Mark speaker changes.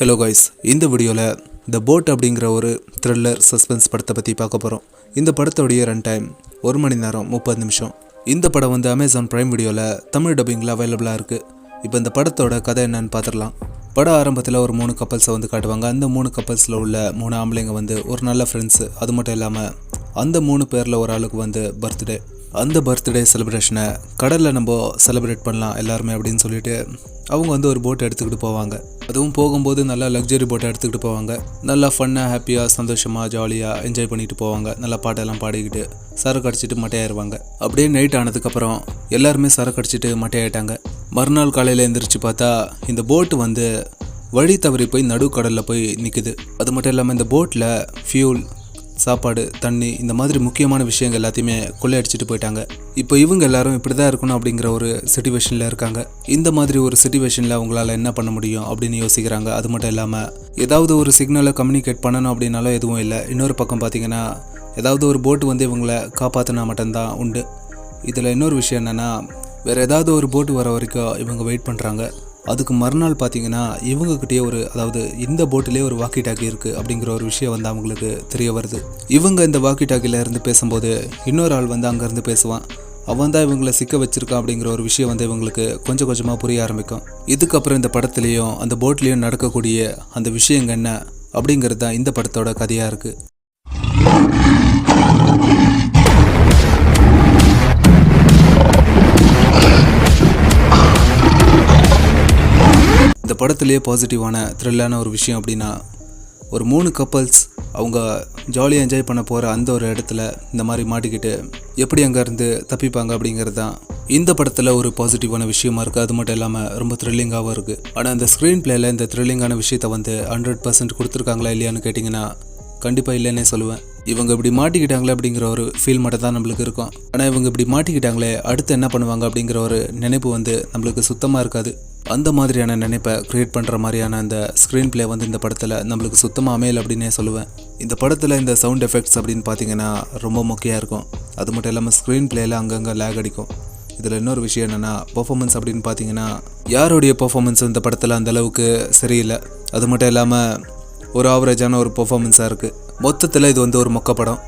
Speaker 1: Hello guys, இந்த வீடியோவில் த boat அப்படிங்கிற ஒரு த்ரில்லர் சஸ்பென்ஸ் படத்தை பற்றி பார்க்க போகிறோம். இந்த படத்தோடைய ரன் டைம் 1 மணி நேரம் 30 நிமிஷம். இந்த படம் வந்து அமேசான் பிரைம் வீடியோவில் தமிழ் டப்பிங்கில் அவைலபிளாக இருக்குது. இப்போ இந்த படத்தோட கதை என்னன்னு பார்த்துடலாம். படம் ஆரம்பத்தில் ஒரு 3 கப்பல்ஸை வந்து காட்டுவாங்க. அந்த 3 கப்பல்ஸில் உள்ள 3 ஆம்பளைங்க வந்து ஒரு நல்ல ஃப்ரெண்ட்ஸு. அது மட்டும் இல்லாமல் அந்த 3 பேரில் ஒரு ஆளுக்கு வந்து பர்த்டே. அந்த பர்த்டே செலிப்ரேஷனை கடலில் நம்ம செலிப்ரேட் பண்ணலாம் எல்லாருமே அப்படின்னு சொல்லிட்டு அவங்க வந்து ஒரு போட்டை எடுத்துக்கிட்டு போவாங்க. அதுவும் போகும்போது நல்லா லக்ஸரி போட்டை எடுத்துக்கிட்டு போவாங்க. நல்லா ஃபன்னாக, ஹாப்பியாக, சந்தோஷமாக, ஜாலியாக என்ஜாய் பண்ணிட்டு போவாங்க. நல்லா பாட்டெல்லாம் பாடிக்கிட்டு சரக்கு அடிச்சிட்டு மட்டையாயிருவாங்க. அப்படியே நைட் ஆனதுக்கப்புறம் எல்லாருமே சரக்கு அடிச்சிட்டு மட்டையாயிட்டாங்க. மறுநாள் காலையில் எழுந்திரிச்சு பார்த்தா இந்த போட்டு வந்து வழி தவறி போய் நடுக்கடலில் போய் நிற்குது. அது மட்டும் இல்லாமல் இந்த போட்டில் ஃபியூல், சாப்பாடு, தண்ணி, இந்த மாதிரி முக்கியமான விஷயங்கள் எல்லாத்தையுமே கொள்ளையடிச்சிட்டு போயிட்டாங்க. இப்போ இவங்க எல்லாரும் இப்படி தான் இருக்கணும் அப்படிங்கிற ஒரு சிச்சுவேஷனில் இருக்காங்க. இந்த மாதிரி ஒரு சிச்சுவேஷனில் அவங்களால என்ன பண்ண முடியும் அப்படின்னு யோசிக்கிறாங்க. அது மட்டும் இல்லாமல் ஏதாவது ஒரு சிக்னலை கம்யூனிகேட் பண்ணணும் அப்படின்னாலும் எதுவும் இல்லை. இன்னொரு பக்கம் பார்த்தீங்கன்னா ஏதாவது ஒரு போட்டு வந்து இவங்களை காப்பாற்றினா மட்டும்தான் உண்டு. இதில் இன்னொரு விஷயம் என்னென்னா, வேறு ஏதாவது ஒரு போட்டு வர வரைக்கும் இவங்க வெயிட் பண்ணுறாங்க. அதுக்கு மறுநாள் பார்த்தீங்கன்னா இவங்ககிட்டயே அதாவது இந்த போட்டிலே ஒரு வாக்கி டாக்கி இருக்குது அப்படிங்கிற ஒரு விஷயம் வந்து அவங்களுக்கு தெரிய வருது. இவங்க இந்த வாக்கி டாக்கியில் இருந்து பேசும்போது இன்னொரு ஆள் வந்து அங்கேருந்து பேசுவான். அவன் தான் இவங்களை சிக்க வச்சிருக்கான் அப்படிங்கிற ஒரு விஷயம் வந்து இவங்களுக்கு கொஞ்சம் கொஞ்சமாக புரிய ஆரம்பிக்கும். இதுக்கப்புறம் இந்த படத்துலேயும் அந்த போட்லேயும் நடக்கக்கூடிய அந்த விஷயங்கள் என்ன அப்படிங்கிறது தான் இந்த படத்தோட கதையாக இருக்குது. இந்த படத்துலேயே பாசிட்டிவான த்ரில்லான ஒரு விஷயம் அப்படின்னா, ஒரு 3 கப்பல்ஸ் அவங்க ஜாலியாக என்ஜாய் பண்ண போகிற அந்த ஒரு இடத்துல இந்த மாதிரி மாட்டிக்கிட்டு எப்படி அங்கேருந்து தப்பிப்பாங்க அப்படிங்கிறது தான் இந்த படத்தில் ஒரு பாசிட்டிவான விஷயமா இருக்குது. அது மட்டும் இல்லாமல் ரொம்ப த்ரில்லிங்காகவும் இருக்குது. ஆனால் இந்த ஸ்க்ரீன் பிளேயில் இந்த த்ரில்லிங்கான விஷயத்தை வந்து 100% கொடுத்துருக்காங்களா இல்லையான்னு கேட்டிங்கன்னா கண்டிப்பாக இல்லைன்னே சொல்லுவேன். இவங்க இப்படி மாட்டிக்கிட்டாங்களே அப்படிங்கிற ஒரு ஃபீல் மட்டும் தான் நம்மளுக்கு இருக்கும். ஆனால் இவங்க இப்படி மாட்டிக்கிட்டாங்களே அடுத்து என்ன பண்ணுவாங்க அப்படிங்கிற ஒரு நினைப்பு வந்து நம்மளுக்கு சுத்தமாக இருக்காது. அந்த மாதிரியான நினைப்பை க்ரியேட் பண்ணுற மாதிரியான அந்த ஸ்க்ரீன் பிளே வந்து இந்த படத்தில் நம்மளுக்கு சுத்தமாக அமையல் அப்படின்னே சொல்லுவேன். இந்த படத்தில் இந்த சவுண்ட் எஃபெக்ட்ஸ் அப்படின்னு பார்த்தீங்கன்னா ரொம்ப முக்கியம் இருக்கும். அது மட்டும் இல்லாமல் ஸ்க்ரீன் பிளேயில் அங்கங்கே லேக் அடிக்கும். இதில் இன்னொரு விஷயம் என்னென்னா, பர்ஃபார்மன்ஸ் அப்படின்னு பார்த்தீங்கன்னா யாருடைய பர்ஃபார்மன்ஸ் இந்த படத்தில் அந்தளவுக்கு சரியில்லை. அது மட்டும் இல்லாமல் ஒரு ஆவரேஜான ஒரு பர்ஃபார்மன்ஸாக இருக்குது. மொத்தத்தில் இது வந்து ஒரு மொக்க படம்.